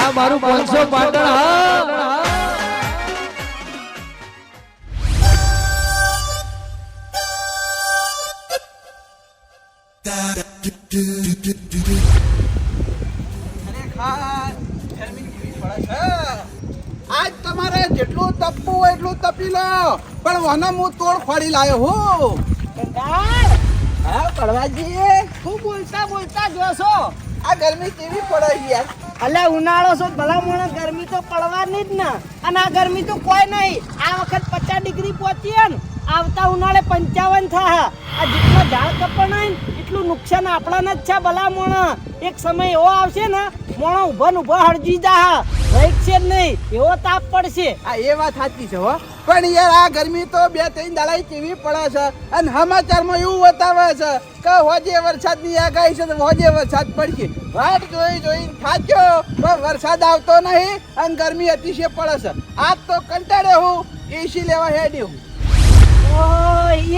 આ મારું 500 પાટણ હા આજ તમારે જેટલું તપવું હોય એટલું તપી લો, પણ વનો હું તોડ ખોડી લાયો હું. હા પડવાજી, શું બોલતા જોશો? આ ગરમી કેવી પડે યાર. અલ્યા ઉનાળો છો ભલા મોણસ, ગરમી તો પડવાની જ ને. અને આ ગરમી તો કોઈ નહીં. આ વખત 50 ડિગ્રી પહોંચી ને, આવતા ઉનાળે 55 થાય. આ જેટલો ઝાડ કપણ હોય ને એટલું નુકસાન આપણાને જ છે ભલા મોણસ. એક સમય એવો આવશે ને, મોણો ઉભો હળજી જા રહી છે જ નહીં, એવો તાપ પડશે. આ એ વાત સાચી છે હો, પણ યાર આ ગરમી તો 2-3 દાડા કેવી પડે છે. અને સમાચારમાં એવું બતાવે છે કે હોજે વરસાદની આગાહી છે તો હોજે વરસાદ પડશે. વાટ જોઈ થાક્યો, પણ વરસાદ આવતો નહીં અને ગરમી અતિશય પડે છે. આજ તો કંટાળ્યો હું, એસી લેવા હેડ્યો હું.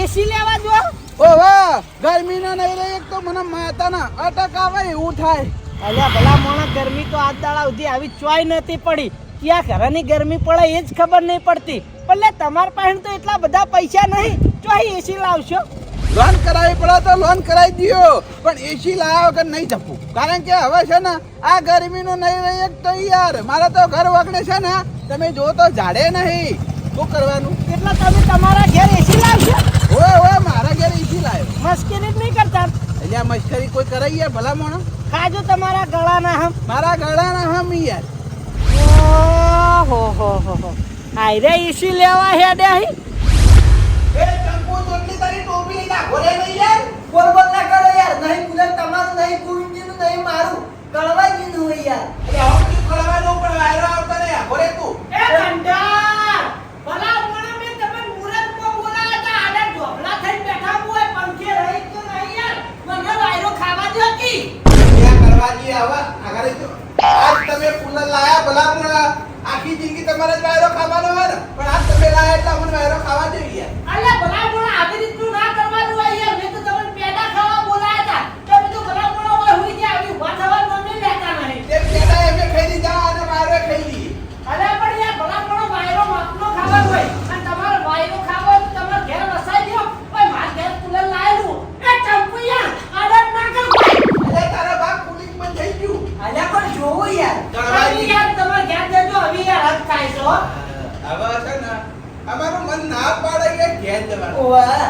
એસી લેવા જો. ઓહો, ગરમીનો નહીં રહે એક તો મને માતાના અટક આવે એવું થાય. અલ્યા ભલા મોણસ, ગરમી તો આજ દાડા સુધી આવી ચોય નથી પડી. ક્યાં ઘરની ગરમી પડે એ જ ખબર નહીં પડતી. પણ તમારા પાસે તો એટલા બધા પૈસા નહીં, ચોય એસી લાવશો. લોન કરાવી પડે તો લોન કરાવી દો, પણ એસી લાવ્યા વગર નહીં જપું. કારણ કે હવે છે ને આ ગરમીનો નહીં રહે એક તો યાર મારે તો ઘર વગડે છે ને, તમે જો તો ઝાડે નહીં. શું કરવાનું? એટલે તમે તમારા ઘેર એસી લાવશો? ઓય મારા ઘેર એસી લાવ્યો. મસ્કરી જ નહીં કરતા? એટલે મસ્કરી કોઈ કરાઈ યાર ભલા મોણો. ખાજો તમારા ગળાના હમ. મારા ગળાના હમ યાર. ઓહો આયરે એસી લેવા હેડે અહીં. એ ચંપુ ચોટલી તારી ટોપી ના ઘોડે નહીં યાર. બોલ ના કરો યાર. નહીં કુલર તમારું, નહીં કુંજીનું, નહીં મારું. કળવાજીનું હોય યાર. એટલે હવે બધું કરાવવાનું પણ વાયરો આવતા ને ઘોડે તું. એ કંટાળ ભલા મોણા, મેં તમને મુરતમાં બોલાયા હતા. આડા ઢોકળા થઈને બેઠા હોય, પંખે રહી તો નહીં યાર. મને વાયરો ખાવા દો કી. ક્યાં કરવાજી હવે આગળ તો આજ તમે કુલર લાયા ભલા મોણા. આખી જિંદગી તમારે જ વાયરો ખાવાનો હોય ને, પણ આજ તમે લાયા એટલે અમને વાયરો ખાવા જોઈએ યાર. અલ્યા ભલા મોણા, આવી રીતનું ના કરવાનું હોય યાર. મેં તો તમને પેડા ખાવા બોલાયા હતા. તમે તો ભલા મોણા હોય હુઈ ગયા, આવી ઉભા થવાનું મને લેતા નહીં. તે પેલા એમે ખાઈ લીધા અને વાયરો ખાઈ લીધી. અલ્યા પણ યાર ભલા મોણા, વાયરો માપનો ખાવાનો હોય. અને તમારે વાયરો ખાવો હોય તો તમારે ઘેર વસાઈ દો. ઓય માર ઘેર કુલર લાયેલું. એ ચંપુયા આડત ના કર ભાઈ. અરે તારા બાપ કુલિંગ બંધ થઈ ગયું. અલ્યા પણ જોવો યાર. કરવાજી. યાર તમારે ઘેર જજો, હવે યાર હદ ખાય છો. હવે છે ને અમારું મન ના પાડે કે ઘેર જવાનું. ઓવા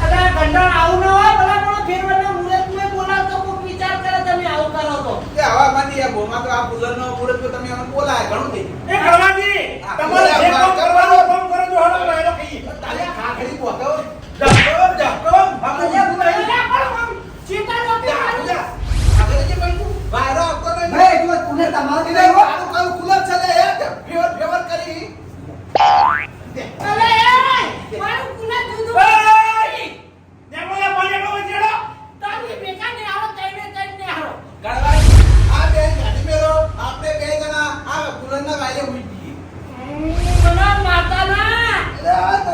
અલ્યા કંટાળ આવું ના હોય. ભલા મોણા ફેરવાના મુરતમાં બોલાવતો કોક વિચાર કરે તમે આવું કરો તો. તે હવા માંડી આ બોમાં તો આ કુલરનો મુરત તો તમે અમને બોલાય ઘણું થઈ. એ કરવાજી, તમારે જે કામ કરવાનું કામ કરો છો. હાલો વાયરો ખાઈએ. તારે ખાખરી પોતો જપકો અલ્યા પણ આમ ચિંતા ન કરો. આગળ જે બન્યું વાયરો આપતો નહીં. ભાઈ જો કુલર તમારું એટલે વાળું કાળું કુલર છે લે યાર. ફેવર કરી. અલે એ મારું કુલર દૂધ નેમોલા પાણી કો જેડો. તારી બેકા ને આવો તઈને આવો. ગણવાજી આ બે ગાડી મેરો આપણે બે જણા આ કુલરના વાયરે ઉઈ ગઈ. મના માતાના એટલે આ તો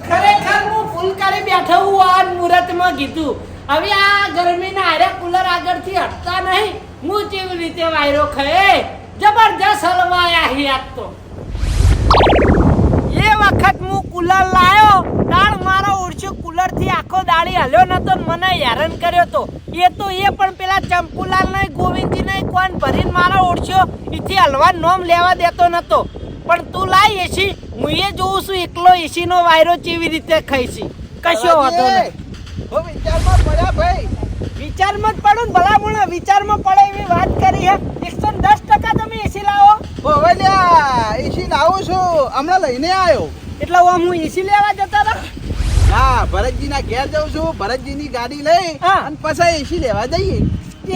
ખરેખર હું ફૂલ કરી બેઠો હું આજ મુહૂર્તમાં કીધું. હવે આ ગરમીના હારે કુલર આગળથી હટતા નહીં. હું કેવી રીતે વાયરો ખાય જબરજસ્ત હલવાયા હી આજ તો. એ વખત હું કુલર લાયો તાણ મારો ઓળશો કુલરથી આખો દાડી હલ્યો નતો ને મને હેરાન કર્યો તો. એ તો એ પણ પેલા ચંપુલાલ નહીં ગોવિંદજી નહીં કોણ ભરીને મારો ઓળશો એથી હલવા નોમ લેવા દેતો નતો. પણ તું લાય એસી, હું એ જોઉં છું એકલો એસી નો વાયરો કેવી રીતે ખાઈશી. કશો વાંધો નહીં. હો વિચારમાં પડ્યા ભાઈ. વિચારમાં જ પડું ને ભલા મોણા, વિચારમાં પડે એવી વાત કરી હે. 110% તમે એસી લાવો. હવે લ્યા એસી લાવું છું, હમણાં લઈને આવ્યો. એટલે હું એસી લેવા જતા હતા. હા ભરતજીના ઘેર જાઉં છું, ભરતજીની ગાડી લઈ હા. અને પછી એસી લેવા જઈએ.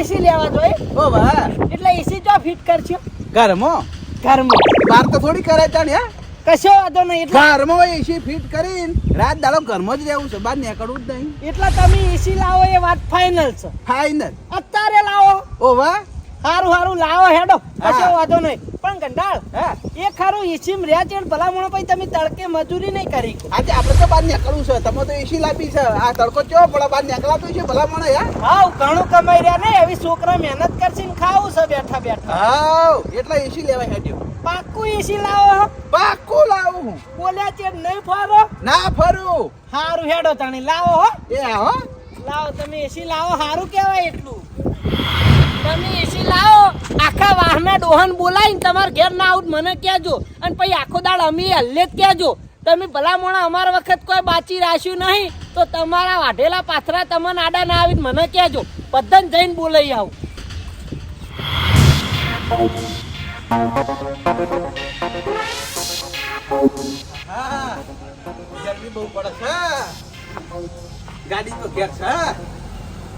એસી લેવા જોઈએ. ઓ વાહ એટલે એસી જો ફિટ કરશો ઘરમાં ઘરમાં. બાર તો થોડી કરાય તાણ હે. કશો વાંધો નહીં. ઘરમાં એસી ફિટ કરીને રાત દાડો ઘરમાં જ રહેવું છે, બહાર નીકળવું જ નહીં. એટલે તમે એસી લાવો એ વાત ફાઇનલ છે. ફાઈનલ. અત્યારે લાવો. ઓ વાહ હારું લાવો હેડો. કશો હા. વાંધો નહીં. પણ ગંડાળ હા એ ખારું એસી માં રહ્યા છે ને ભલા મોણો પછી તમે તડકે મજૂરી નહીં કરી. આજે આપણે તો બહાર નીકળવું છે, તમે તો એસી લાવી છે. આ તડકો કેવો પડે, બહાર નીકળાતું છે ભલા મને યાર. હા ઘણું કમાઈ રહ્યા નહીં. હવે છોકરા મહેનત કરે પરસીને ખાવું છે બેઠા બેઠા. હાવ એટલે એસી લેવાય હેડ્યો. પાક્કું એસી લાવો હો. પાક્કું લાવું. બોલ્યા છે નહીં ફરો. ના ફરું. હારું હેડો તાણી લાવો હો. એ હો લાવો તમે એસી લાવો, હારું કહેવાય એટલું. તમે એસી લાવો, આખા વાહના ડોહન બોલાવીને તમારા ઘેર ના આવું મને કહેજો, અને પછી આખો દાડ અમે હલ્લે જ કહેજો. તમે ભલા મોણા અમારા વખત કોઈ બાચી રાખ્યું નહીં તો તમારા વાઢેલા પાથરા તમને આડા ના આવીને મને કહેજો, બધાને જઈને બોલાઈ આવું. હા ગરમી બહુ પડે છે. ગાડી તો ઘેર છે.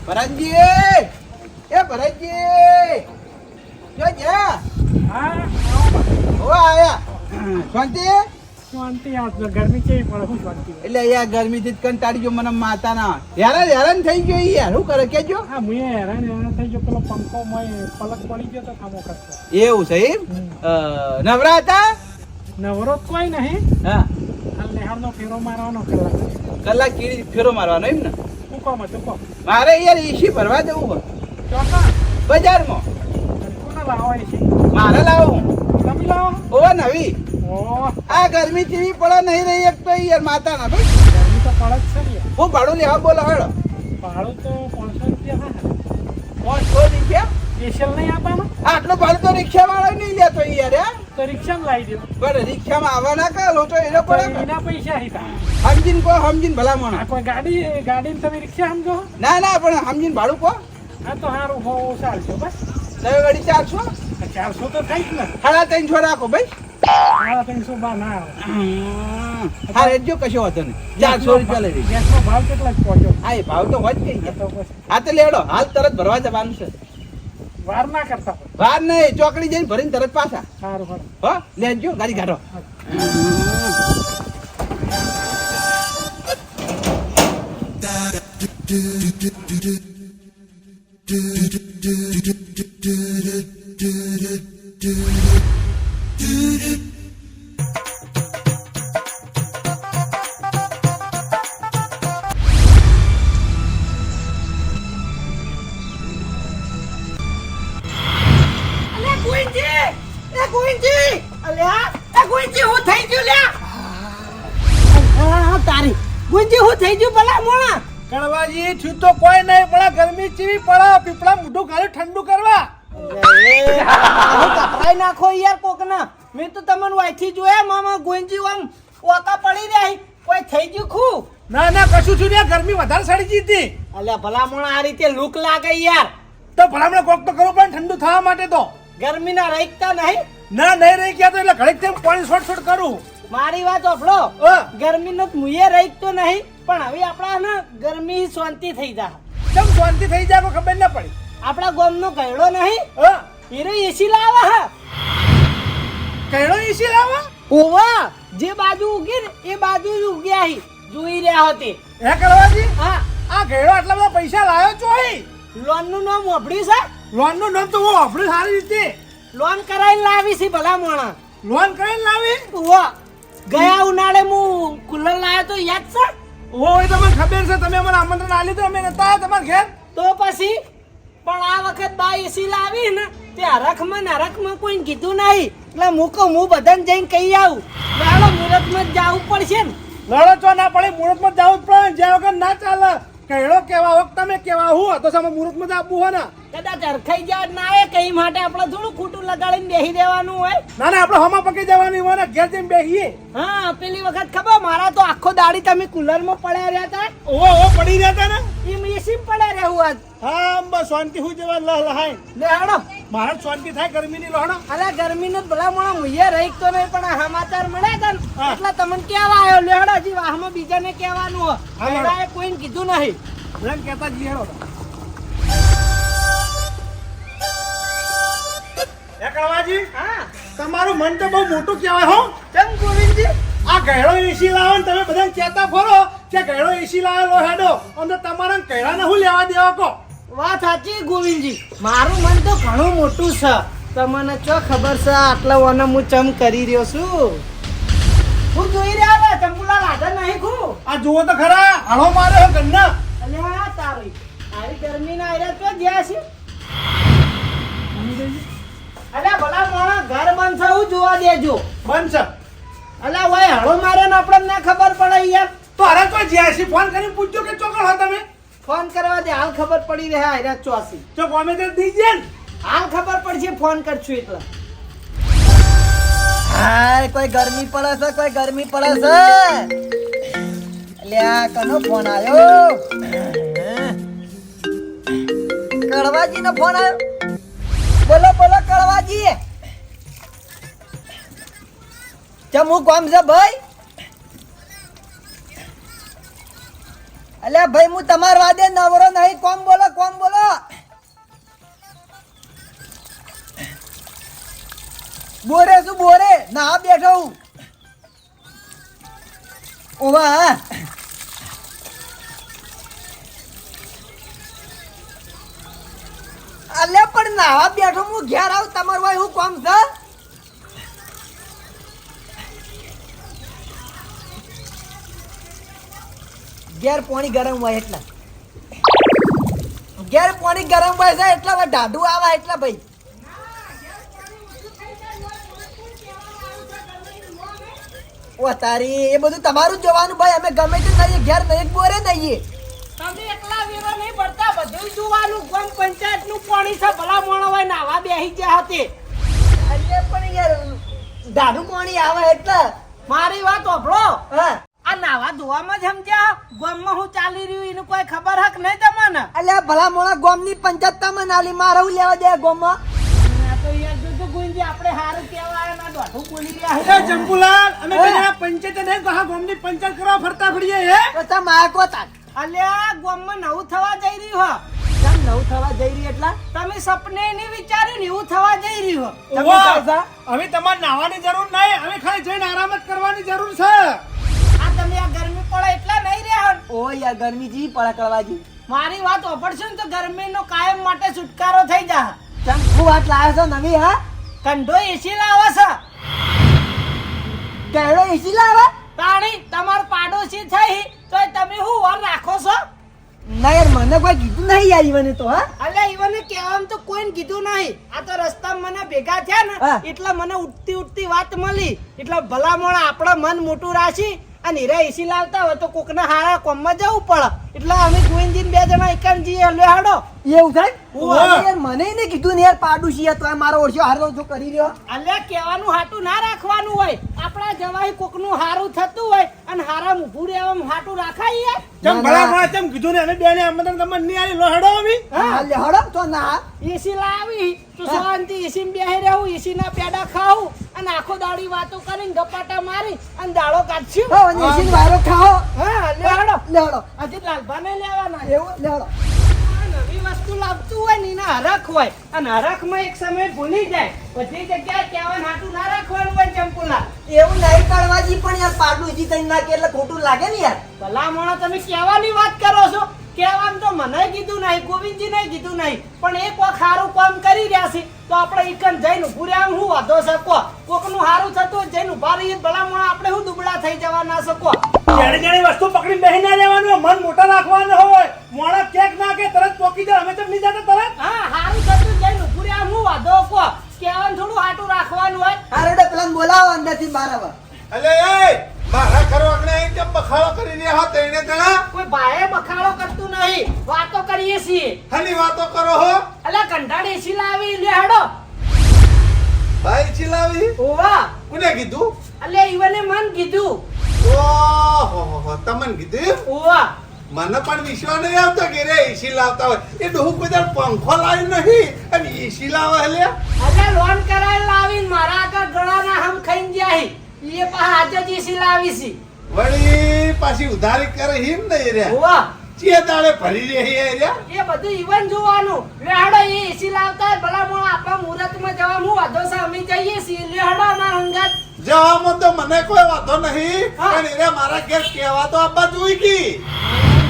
ભરતજી એ ભરતજી જો જા. હા ઓ આયા શાંતિ. શાંતિ આજ ગરમી કેવી પડે હું શાંતિ એટલે અહીંયા ગરમીથી જ કંટાળી ગયો મને માતાના. હેરાન થઈ ગયો યાર. શું કરે કેજો. હા હું હેરાન થઈ ગયો પેલો પંખો પલક પડી ગયો તો ખામો કરતો એવું છે એમ. નવરા હતા. નવરો કોઈ નહીં હા આ લેહાડનો ફેરો મારવાનો કલાક કીડી ફેરો મારવાનો એમ ને. શું કહો તું કહો મારે યાર એસી ભરવા જવું ચોક્કસ બજારમાં. કોને લાવો છે મારે લાવું. તમે લાવો ઓ નવી. ઓહ આ ગરમી કેવી પડે નહીં રહી એક તો યાર માતાના ભાઈ. ગરમી તો પડે જ છે ને યાર. હું ભાડું લેવા બોલો હેડો. ભાડું તો 500 રૂપિયા થાય 500 રૂપિયા. સ્પેશિયલ નહીં આપવાનું આટલું ભાડું તો રિક્ષા વાળો નહીં લેતો યાર. હે તો રિક્ષામાં લાવી દો પણ રિક્ષામાં આવવા ના કરે લોચો એનો પડે. એના પૈસા હિતા સમજીને કહો સમજીને ભલા આ મોણા. કોઈ ગાડી તમે રિક્ષા સમજો ના ના પણ સમજીને ભાડું કહો. આ તો સારું હો ચાલશે બસ નવી ગાડી 400. 400 તો થાય જ ને 350 રાખો ભાઈ. 300 બા ના આવે હા રેડજો કશો વાંધો નહીં. 400 રૂપિયા લઈ લઈશ. ગેસનો ભાવ કેટલા જ પહોંચ્યો હા એ ભાવ તો હોય જ કઈ. તો પછી હા તો લેડો હાલ તરત ભરવા જવાનું છે. વાર ના કરતા વાર નહીં ચોકડી જઈને ભરીને તરત પાછા. સારું સારું હો લેજો ગાડી કાઢો. તારી ગુંજી હું થઈ ગયું ભલા મોણા. કણવાજી છું તો કોઈ નહીં પણ આ ગરમી ચીવી પડે પીપળા મોઢું ખાલી ઠંડુ કરવા કપરાઈ નાખો યાર કોકના. મેં તો તમને વાયથી જોયા મામા ગુંજી આમ ઓકા પડી રહી કોઈ થઈ ગયું ખું. ના ના કશું છું ને ગરમી વધારે સડી જીતી અલ્યા ભલા મોણા આ રીતે લુક લાગે યાર. તો ભલામણે કોક તો કરવું પડે ઠંડુ થવા માટે તો ગરમી ના રહીતા નહીં. ના નહીં રહી ગયા તો એટલે ઘડીક તેમ પાણી છોડ કરું મારી વાત સાંભળો. હા. ગરમી નો મુએ રહીતો નહીં પણ હવે આપણા ને ગરમી શાંતિ થઈ જા. કેમ શાંતિ થઈ જાય કોઈ ખબર ના પડી આપણા ગામનો ગયડો નહીં હા એરો એસી લાવા હા. કઈડો એસી લાવવા ઓવા જે બાજુ ઉગી ને એ બાજુ જ ઉગ્યા હી જોઈ રહ્યા હતી. હે કરવાજી હા આ ઘેડો આટલા બધા પૈસા લાવ્યો ચોઈ લોન નું નામ વાપર્યું છે. લોન નું નામ તો હું વાપર્યું સારી રીતે લોન કરાવીને લાવી છે ભલા મોણા. લોન કરીને લાવી ઓવા ગયા ઉનાળે હું કુલર લાવ્યો તો યાદ છે. ઓય તમને ખબર છે તમે મને આમંત્રણ આલી તો અમે નતા આવ્યા તમારા ઘેર તો પછી પણ આ વખત બા એસી લાવી ને તે હરખમાં કોઈને કીધું નહીં એટલે હું બધાને જઈને કહી આવું. ચાલો મુહૂર્તમાં જ જવું પડશે ને. લડો ચો ના પડે મુહૂર્તમાં જવું જ પડે જ્યાં વગર ના ચાલે કઈડો કેવા વખત તમે કેવા હું તો સામે મુહૂર્તમાં જ આપવું હોય ને કદાચ હરખાઈ જાય ના આવે કઈ માટે આપણે થોડું ખોટું લગાડીને બેસી દેવાનું હોય. ના ના આપણે હમા પકી જવાની હોય ને ઘેર જઈને બેસીએ હા પેલી વખત ખબર મારા તો આખો દાડી તમે કુલરમાં પડ્યા રહ્યા હતા ઓ પડી રહ્યા હતા ને એમ એસી પડ્યા રહેવું આજ. હા બસ શાંતિ હું જેવા લહાય લે હાડો. મારે શાંતિ થાય ગરમીની લહણો અરે ગરમીનો જ ભલા મોણા મુયે રહી તો નહીં પણ આ સમાચાર મળ્યા હતા ને હા. એટલે તમને કેવા આવ્યો લેહડો હજી વાહમાં બીજાને કહેવાનું હોય. હા, હા. એડાએ કોઈને કીધું નહીં. એમ કહેતા જ હેડો એ કળવાજી હા તમારું મન તો બહુ મોટું કહેવાય હો ચમ ગોવિંદજી આ ગયડો એસી લાવો ને તમે બધાને કહેતા ફરો કે ગયડો એસી લાવેલો હેડો અમને તમારા કૈડાને શું લેવા દેવા કહો વાત સાચી ગોવિંદજી મારું મન તો ઘણું મોટું છે. તમને ચો ખબર છે આટલા વાને હું ચમ કરી રહ્યો છું. હું જોઈ રહ્યા હતા ચંપુલાલ હાજર નહીં ખું. આ જુઓ તો ખરા આળો માર્યો ગન્ના અલ્યા તારી આવી ગરમીના આયરા તો જ્યાં છે અલ્યા ભલા મોણા ઘર બનશે હું જોવા દેજો. બંધ છે. અલ્યા ઓય હળો મારે ને આપણને ના ખબર પડે યાર. તો અરે કોઈ જ્યાંસી ફોન કરીને પૂછજો કે ચોકડ હો તમે. ફોન કરવા દે હાલ ખબર પડી રહે આયરા ચોસી. જો ગમે તે દીજે ને. હાલ ખબર પડશે ફોન કરશું એટલે. હાય કોઈ ગરમી પડે છે કોઈ ગરમી પડે છે લ્યા કનો ફોન આવ્યો કડવાજી નો ફોન આવ્યો બોલો બોલો કડવાજી ચમ હું કોમ છે ભાઈ અલ્યા ભાઈ હું તમાર વાદે નવરો નહીં કોમ બોલો બોરે શું બોરે ના બેઠો હું ઓવા અલે પણ નાવા બેઠો હું ઘેર આવું તમારું ભાઈ હું કોમ છે ઘેર પાણી ગરમ હોય એટલા ઘેર પાણી ગરમ હોય છે એટલા ઢાઢું આવે એટલા ભાઈ ઓ તારી એ બધું તમારું જ જોવાનું ભાઈ અમે ગમે તે નહીં ઘેર નહીં બોરે નહીં તમે એકલા વેરો નહીં પડતા બધું જોવાનું ગામ પંચાયત નું પાણી છે ભલા મોણો હોય નાવા બેહી ગયા હતી અરે પણ યાર ઢાઢું પાણી આવે એટલે મારી વાત ઓભળો હા આ નાવા ધોવામાં જ સમજ્યા ગામમાં હું ચાલી રહ્યું એનું કોઈ ખબર હક નહીં તમને અલ્યા ભલા મોણા ગોમની પંચાયતમાં નાલી મારું લેવા દે ગોમમાં આ તો યાર જો ગુંજી આપણે હારું કહેવાય ના દોઢું બોલી રહ્યા એ જંબુલાલ અમે બેના પંચાયત ને કહા ગામની પંચાયત કરવા ફરતા ફરીએ હે. તો તમે આ કોતા અલ્યા ગામમાં નવું થવા જઈ રહ્યું હ કેમ નવું થવા જઈ રહી એટલા તમે સપને નહીં વિચાર્યું ને એવું થવા જઈ રહ્યું હ તમે વાહ! કહો છો? હવે તમારે નાવાની જરૂર નહીં અમે ખાલી જઈને આરામ જ કરવાની જરૂર છે. આ તમે આ ગરમી પડે એટલા નહીં રહ્યા ઓ યાર ગરમી જી પડે કળવાજી મારી વાત ઓપડશો ને તો ગરમીનો કાયમ માટે છુટકારો થઈ જા ચમ હું વાત લાવ્યો છો નવી હા કંઢો એસી લાવે છે ગેડો એસી લાવે તાણી તમાર પાડોશી થઈ તો તમે હું વર રાખો છો ના યાર મને કોઈ કીધું નહીં યાર ઈવને તો હા અલ્યા ઈવને કહેવામાં તો કોઈને કીધું નહીં આ તો રસ્તામાં મને ભેગા થયા ને હા. એટલે મને ઉઠતી વાત મળી એટલે ભલા મોણા આપણે મન મોટું રાખી અને હીરા એસી લાવતા હોય તો કોકના હારા કોમમાં જવું પડે એટલે અમે ગોવિંદજી બે જણા એકન જઈએ લે હાડો એવું થાય ઓવે. અરે યાર મને નહીં કીધું ને યાર પાડું છે તો મારો ઓળખ્યો હારો જો કરી રહ્યો અલ્યા કહેવાનું હાટું ના રાખવાનું હોય આપણા જવાય કોકનું હારું થતું હોય અને હારા ઊભું રહેવામાં હાટું રાખાય યાર ચમ ના, ભલા ના. ભલા ચમ કીધું ને અમે બેને આમંત્રણ તમને નહીં આલી લો હેડો અમે. હા લે હડો તો ના એસી લાવી તો શાંતિ એસી માં બેહી રહેવું એસી ના પેડા ખાવું અને આખો દાડી વાતો કરીને ગપાટા મારી અને દાડો કાઢશું હો અને એસી વારો ખાઓ હા લે હાડો લે હડો હજી લાલભાને લેવાના એવું લે હડો આ નવી વસ્તુ લાવતું હોય ને એના હરખ હોય અને હરખમાં એક સમય ભૂલી જાય બધી જગ્યાએ કહેવાનું હાટું ના રાખવાનું હોય ચંપુલા એવું નહીં કાઢવાજી પણ યાર પાડું જી તઈ નાખે એટલે ખોટું લાગે ને યાર ભલા મોણા તમે કહેવાની વાત કરો છો કહેવાનું તો મને કીધું નહીં ગોવિંદજી ને કીધું નહીં પણ એક વખત સારું કામ કરી રહ્યા છે તો આપણે ઈકન જઈને ઉભું રહેવાનું હું વાંધો શકો કોકનું સારું થતું હોય જઈને ઉભા રહીએ ભલા મોણા આપણે હું દુબળા થઈ જવા ના શકો જેણે જેણે વસ્તુ પકડીને બેહી ના રહેવાનું મન મોટા રાખવાનું હોય મોણા ક્યાંક ના કે તરત પોકી જાય અમે તો નહીં જતા તરત. હા સારું થતું જઈને ઉભું રહેવાનું હું વાંધો કો કહેવાનું થોડું હાટું રાખવાનું હોય હારેડો પેલા બોલાવો અંદરથી બહાર આવે અલે એ મારા ઘર વાગણે અહીં કેમ બખાડો કરી રહ્યા હો તેણે જણા કોઈ ભાઈએ બખાડો કરતું નહીં વાતો કરીએ છીએ હની વાતો કરો હો અલા કંટાળ એસી લાવી લે હેડો ભાઈ ચિલાવી ઓવા કોને કીધું અલે ઈવને મન કીધું ઓહો તમને કીધું ઓવા મને પણ વિશ્વાસ નહીં આવતો કે રે એસી લાવતા હોય એ ડોહું કોઈ દર પંખો લાવી નહીં અને એસી લાવે હલે અલે લોન કરાય લાવીને મારા આગળ ગળાના હમ ખાઈને જાય એ પા આજે જ એસી લાવી છે વળી પાછી ઉધારી કરે હિમ નહીં રે ઓવા ચે દાડે ભરી રહી રે એ બધું ઈવન જોવાનું લે હેડો એ એસી લાવતા હોય ભલા મોણા આપણા મુહૂર્તમાં જવા હું વાંધો છે અમે જઈએ છીએ લે હેડો અમાર હંગાત જવામાં તો મને કોઈ વાંધો નહીં હા. પણ એને મારા ઘેર કહેવા તો આપવા જોઈ કી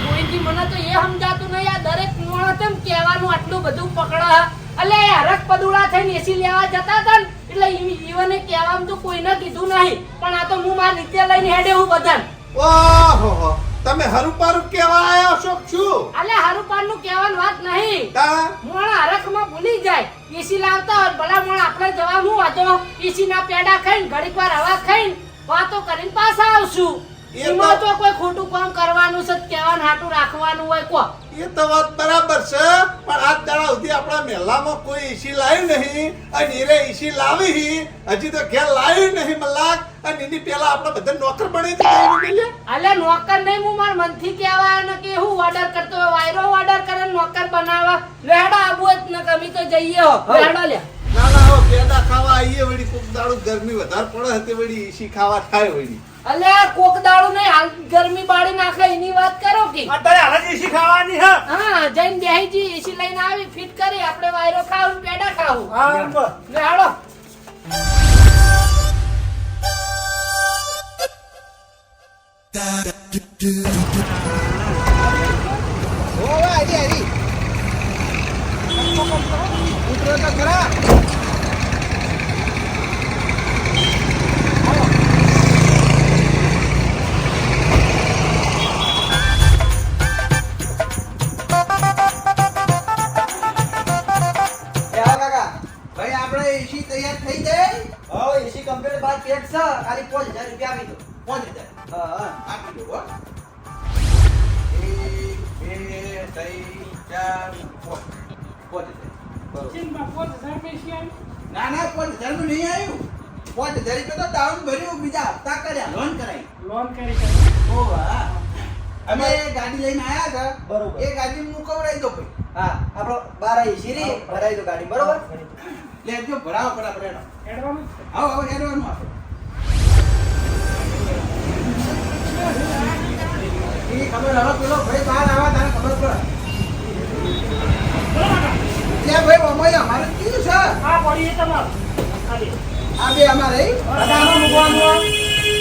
ગોવિંદજી મને તો એ સમજાતું નહીં આ દરેક મોણો તેમ કહેવાનું આટલું બધું પકડા અલે એ હરખ પદુડા થઈને એસી લેવા જતા હતા ને એટલે ઈવને કહેવામાં તો કોઈને કીધું નહીં પણ આ તો હું મારી રીતે લઈને હેડે હું બધાને ઓહો તમે હરું પારું કેવા આયા છો શું અલે હારુપાન નું કહેવાની વાત નહીં તા મોણા હરખમાં ભૂલી જાય એસી લાવતા હોય ભલા મોણ આપણે જવાનું હતો એસી ના પેડા ખાઈને ઘડીક વાર હવા ખાઈને વાતો કરીને પાછા આવશું એ તો- એમાં તો કોઈ ખોટું કામ કરવાનું છે કહેવાનું હાટું રાખવાનું હોય કો એ તો વાત બરાબર છે પણ આજ દાડા સુધી આપણા મહેલામાં કોઈ એસી લાવ્યું નહીં અને એરે એસી લાવી હજી તો ઘેર લાવ્યું નહીં મલાક અને એની પેલા આપણે બધા નોકર બની દીધા અલે નોકર નહીં હું માર મનથી કહેવાય ને કે હું ઓર્ડર કરતો હોય વાયરો ઓર્ડર કરે ને નોકર બનાવવા લેડો આબુ જ ન કમી તો જઈએ હો લેડો લે ના ના હો પેડા ખાવા આવીએ વળી કોક દાડો ગરમી વધારે પડે હતી વળી એસી ખાવા થાય વળી અલે કોક દાડું નહીં હાલ ગરમી બાળી નાખે એની વાત કરો કે અત્યારે હાલ જ એસી ખાવાની હે હા જઈને બેહી જી એસી લઈને આવી ફિટ કરી આપણે વાયરો ખાવું ને પેડા ખાવું હા બસ. લેડો ઓવે આરી આરી ઉતરો તો ખરા ભાઈ આપણે એસી તૈયાર થઈ જાય હા એસી કમ્પ્લીટ બાદ પેક છે ખાલી 5000 રૂપિયા આપી દો 5000 હા હા આપી દો હો 1 2 3 4 ના ના 5000 નું નહીં આવ્યું 5000 રૂપિયા તો ડાઉન ભર્યું બીજા હપ્તા કર્યા લોન કરાઈ લોન કરી ઓ વાહ અમે ગાડી લઈને આયા હતા બરોબર. એ ગાડી મુકવડાઈ દો ભાઈ હા આપણો 12 એસી રી ભરાઈ દો ગાડી બરોબર લેજો ભરાવો બરાબર એનો એડવાનું આવો આવો એડવાનું આપો એ ખબર હવે પેલો ભાઈ બહાર આવા તારે ખબર પડે ત્યાં ભાઈ અમારે અમારે કયું છે આ પડી એ તમારું ખાલી આ બે અમારે બધામાં મૂકવાનું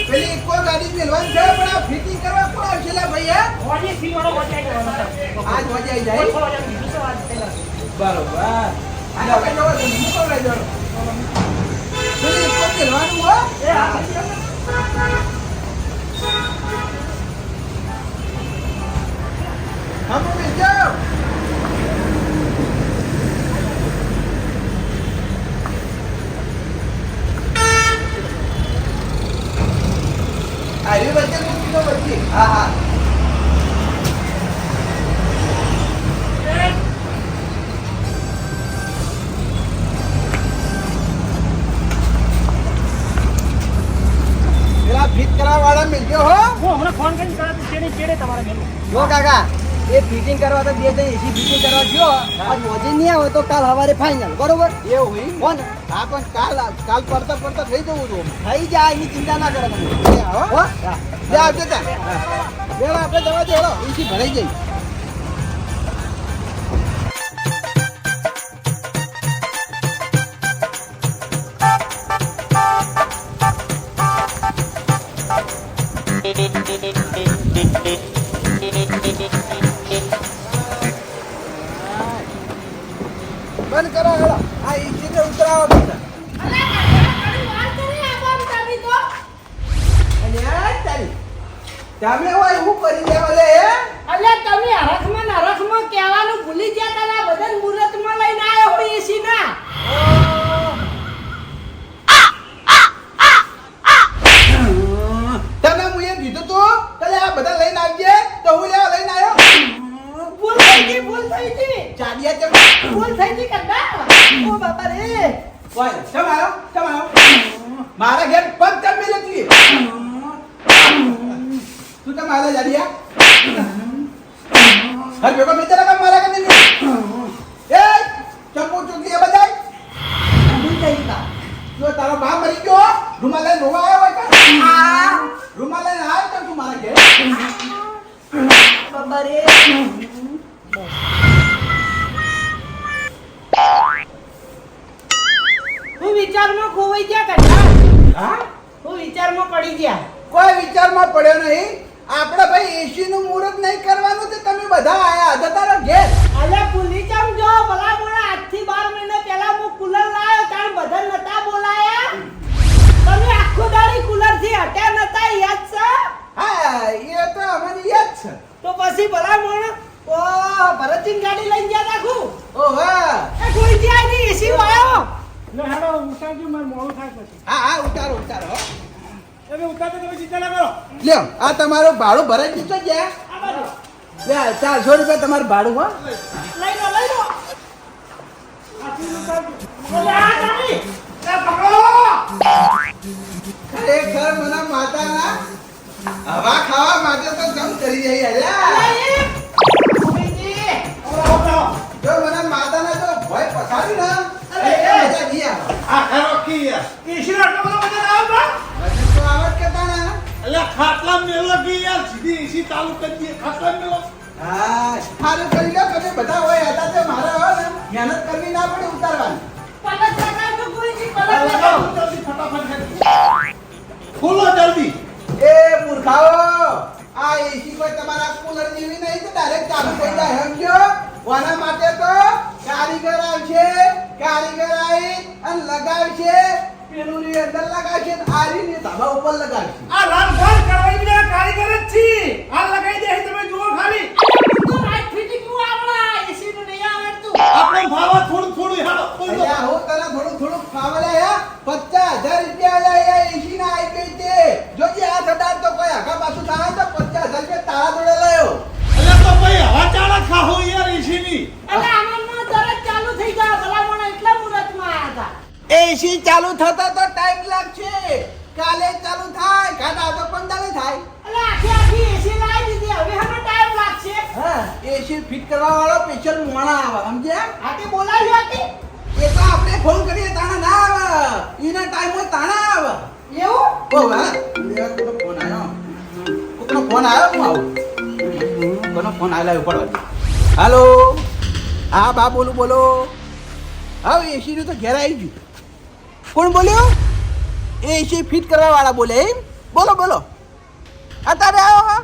પેલી કોઈ ગાડી મેળવાની છે પણ આ ફિટિંગ કરવા કોણ આવશે લે ભાઈ હે હોજી ફી વાળો બચાઈ ગયો આજ વજે આવી જાય બરોબર આને હવે જવા દે મુકવડાઈ દો પેલી કોઈ મેળવાનું હો હમ બેજો આવી વચ્ચે મૂકી દો વચ્ચે હા હા પેલા ફિટ કરવા વાળા મિલજો હો હું હમણાં ફોન કરીને કહ્યું કે તેની કેડે તમારે મેલું જો કાકા એ ફિટિંગ કરવા તો બે જણ એસી ફિટિંગ કરવા ગયો આજ વજન નહીં આવે તો કાલ સવારે ફાઇનલ બરોબર એવું હોય હો ને હા પણ કાલ પડતા થઈ જવું છું થઈ જાય એની ચિંતા ના કરો તમે એ આવો હો લે આવજો ત્યાં બેડો આપણે જવા દે હેડો એસી ભરાઈ જઈ બંધ કરો હેડો આ એસી ને ઉતરાવો બધા અને આ તારી તમે હોય એવું કરી દેવા લે હે અલે તમે હરખમાં કહેવાનું ભૂલી ગયા તારા બદન મુહૂર્તમાં લઈને આવ્યો હોય એસી ના તને હું એમ કીધું તું તને આ બધા લઈને આવજે તો હું લેવા લઈને આવ્યો ભૂલ થઈ ગઈ ચાડિયા ચમ ભૂલ થઈ ગઈ કદા ઓ બાપા રે ઓય ચમારો મારા ઘેર પગ ચમ મેલે તું તું તો મારા ચાડિયા હર બેકો મીતે લગા મારા કને એ ચંપુ ચુકી એ બજાય ભૂલ થઈ ગઈ કા જો તારો બા મરી ગયો રૂમાલ લઈને રોવા આવ્યો હોય કા રૂમાલ લઈને આવ્યો તો તું મારા ઘેર બાબા રે હું વિચારમાં ખોવાઈ ગયા કદા હા હું વિચારમાં પડી ગયા કોઈ વિચારમાં પડ્યો નહીં આપણે ભાઈ એસી નું મુહૂર્ત નહીં કરવાનું તે તમે બધા આયા હતા તારા ઘેર અલે પુલી ચમ જો ભલા બોલા આજથી 12 મહિના પહેલા હું કુલર લાયો તાણ બધા નતા બોલાયા તમે આખો દાડી કુલર થી હટ્યા નતા યાદ છે હા એ તો અમને યાદ છે તો પછી ભલા મોણ ઓ ભરતજીન ગાડી લઈને ગયા રાખું ઓહો એ કોઈ જાય નહીં એસી હેડો ઉતારજો મારે મોડું થાય પછી હા હા ઉતારો ઉતારો હો. તમે ઉતારજો તમે ચિંતા ના કરો લ્યો આ તમારું ભાડું ભરાઈ દીધું છે આ બાજુ લે 400 રૂપિયા તમારું ભાડું હો લઈ લો આથી ઉતારજો ઓલે આ જાની એ પકડો ખરેખર મને માતાના હવા ખાવા માટે તો જમ કરી રહી અલ્યા જો મને માતાના જો ભય પસાડી ને એ મજા દી આવે. આ ખરો કી યાર એસી આટલો બધો મજા ના આવે હજી તો આવત કેતા ને એટલે ખાટલા મેલો કી યાર સીધી એસી ચાલુ કરી દઈએ ખાટલા મેલો હા સારું કરી લો તમે બધા હોય હતા તે મારે હોય ને મહેનત કરવી ના પડે ઉતારવાની જલ્દી ફટાફટ કરી ખોલો જલ્દી એ મૂર્ખાઓ આ એસી કોઈ તમારા કુલર જેવી નહીં તો ડાયરેક્ટ ચાલુ થઈ જાય સમજો કોના માટે તો કારીગર આવશે કારીગર આવી અને લગાવશે પેલું ની અંદર લગાવશે અને આરી ની ધાબા ઉપર લગાવશે આ રાત ભર કરવાઈ બીજા કારીગર જ છી હાલ લગાઈ દે તમે જુઓ ખાલી આપણે ભાવા થોડું થોડું હેડો બોલો અલ્યા હું તને થોડું થોડું ફાવલે હે 50000 રૂપિયા આયા એસી ના આવી ગઈ તે જોજે આ સડાર તો કોઈ આગા પાછું થાય તો 50000 રૂપિયા તારા જોડે લયો એટલે તો ભાઈ હવા ચાલા ખાહો યાર એસી ની એસી ચાલુ થતા તો ટાઈમ લાગશે કાલે ચાલુ થાય કાડા તો 15 થાય હા એસી ફિટ કરવા વાળો સ્પેશિયલ મોણા આવે સમજ્યા એ તો આપણે ફોન કરીએ તાણા ના આવે ઈના ટાઈમ હોય તાણા આવે ઓ વાહ લેવા કોનો ફોન આવ્યો કોનો ફોન આવ્યો હું આવું કોનો ફોન આવ્યો ઉપર હાલો હા બા બોલો હા એસી નું તો ઘેર આવી ગયું કોણ બોલ્યો એસી ફિટ કરવા વાળા બોલે એમ બોલો અત્યારે આવ્યો હા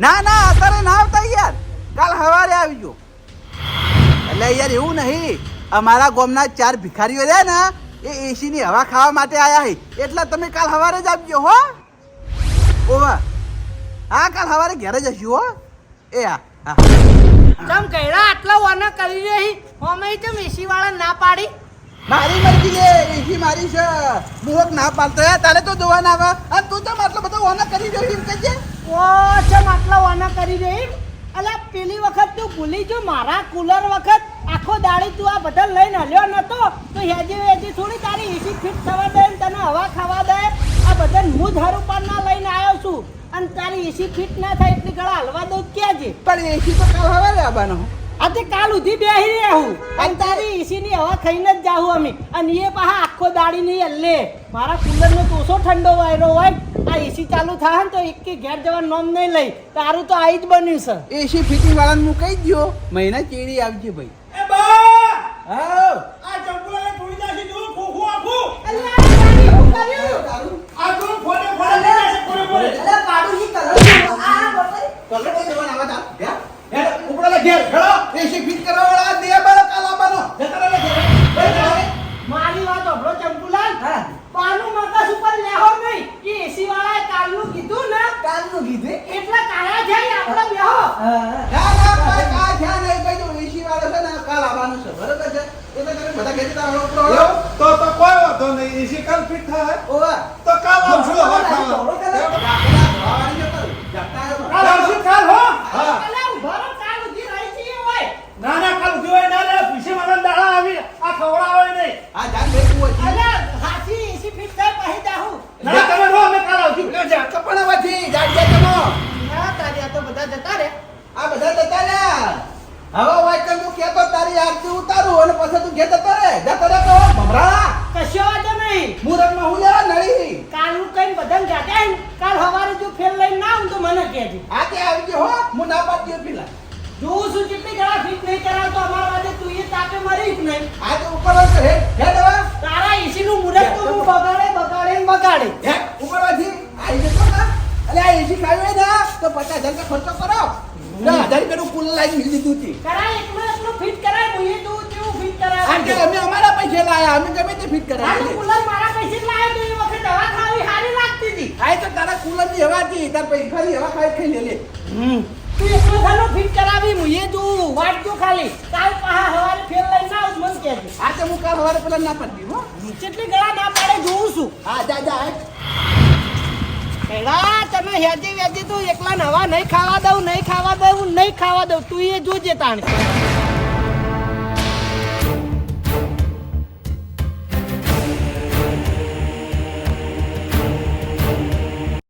ના અત્યારે ના આવતા યાર કાલ સવારે આવી ગયો એટલે યાર એવું નહીં અમારા ગામના 4 ભિખારીઓ રહ્યા ને એ એસી ની હવા ખાવા માટે આયા છે એટલે તમે કાલ સવારે જ આવજો હો ઓવા હા કાલ સવારે ઘરે જશું હો એ હા આટલા વાના કરી રહી અમે ચમ એસી વાળા ના પાડી મારી મરજી લે એસી મારી છે મુહક ના પાડતો યાર તારે તો જોવા ના આવે અને તું તો આટલો બધો વાના કરી રહ્યો એમ કહેજે ઓ ચમ આટલા વાના કરી રહી અલા પેલી વખત તું ભૂલી જો મારા કુલર વખત આખો દાડી તું આ બધા લઈને હલ્યો નતો તો હેજી થોડી તારી એસી ફિટ થવા દે ને તને હવા ખાવા દે આ બધા હું જ હરુપાર ના લઈને આવ્યો છું અને તારી એસી ફિટ ના થાય એટલી ઘણા હલવા દઉં ક્યાં છે પણ એસી તો કાલ સવારે આવવાનો આજે કાલ ઉધી બેહી રહું અને તારી એસી ની હવા ખાઈને જ જાઉં અમે અને એ પાહા આખો દાડી નહીં હલ્લે મારા કુલર નો તોસો ઠંડો વાયરો હોય આ એસી ચાલુ થાય ને તો એક ઘેર જવાનું નામ નહીં લઈ તારું તો આઈ જ બન્યું છે એસી ફિટિંગ વાળાને હું કહી દયો મહિના ચેડી આવજે ભાઈ એ બા હા આ ચંપલાને થોડી જાશે જો ખોખું આખું અલ્યા આ તારી હું કર્યું આ જો ફોડે ફોડે જાશે કોને બોલે કલર તો જવાન આવા તા હેડ ઉપડા લે ઘેર હેડો એસી ફિટ કરવા વાળા દે બાર કાલ આવવાનો જતા લે ઘેર મારી વાત ઓભળો ચંપુલાલ હા પાનું મગજ ઉપર લેહો નહીં કે એસી વાળાએ કાલનું કીધું ને કાલનું કીધું એટલા કાળા જાય આપણે બેહો ના કોઈ કા ધ્યાન નહીં કઈ દો એસી વાળો છે ને કાલ આવવાનું છે બરોબર છે એ તો તમે બધા કહેતા તારો ઉપરો તો કોઈ વાંધો નહીં એસી કાલ ફિટ થાય ઓવા તો કાલ આવશું હવા ખાવા કાલ આવશું કાલ હો હા અલા ઉભારો કાલ ઉધી રહી છે ઓય ના કાલ જોય ના લે પીછે મારા દાડા આવી આ ખવડાવે નહીં આ જાન બેઠું હોય અલા હાથી એસી ફિટ થાય પછી જાહું ના તમે રહો અમે કાલ આવશું કપડામાંથી જાડજે તમો ના તારી આ તો બધા જતા રે આ બધા જતા રહ્યા હવે વાત કર તું કેતો તારી આરતી ઉતારું અને પછી તું ઘેર જતો રે તો ભમરા કશો વાંધો નહીં મુરતમાં હું લેવા નળી કાલનું કઈ બદલ જાતા ને કાલ સવારે જો ફેર લઈને ના આવું તો મને કહેજે આ કે આવી ગયો હો હું ના પાડતી પેલા જોઉં છું કેટલી ઘણા ફિટ નહીં કરાવતો અમારા વાજે તું એ તાપે મરી જ નહીં આ તો ઉપર હે હવે તારા એસી નું મુરત તો હું બગાડે હે ઉપરથી આવી જતો ને અલે આ એસી ખાવી હોય ને તો 50000 ખર્ચો કરો 10,000 રૂપિયાનું કુલ લાઈન મિલી દીધું હતી કરાય એકલું ફિટ કરાય હું એ તું કેવું ફિટ કરાય આ કે અમે અમારા પૈસે લાયા અમે ગમે તે ફિટ આનું કરાવી કુલર મારા પૈસે લાવ્યો તો એ વખત દવા ખાવી સારી લાગતી હતી આ તો તારા કુલર ની હવા હતી તાર પૈસા ખાલી હવા ખાઈ લે તું એકલો ખાલો ફિટ કરાવી હું એ તું વાટ જો ખાલી કાલ પાહા હવારે ફેર લઈને આવ મન કહેજે આ તો હું કાલ સવારે પેલા ના પડતી હો. કેટલી ગળા ના પાડે જોઉં છું. હા જા જા હેડ. પેલા તમે હેજી વેજી તું એકલા નવા નહીં ખાવા દઉં નહીં ખાવા દઉં નહીં ખાવા દઉં તું એ જોજે તાણે.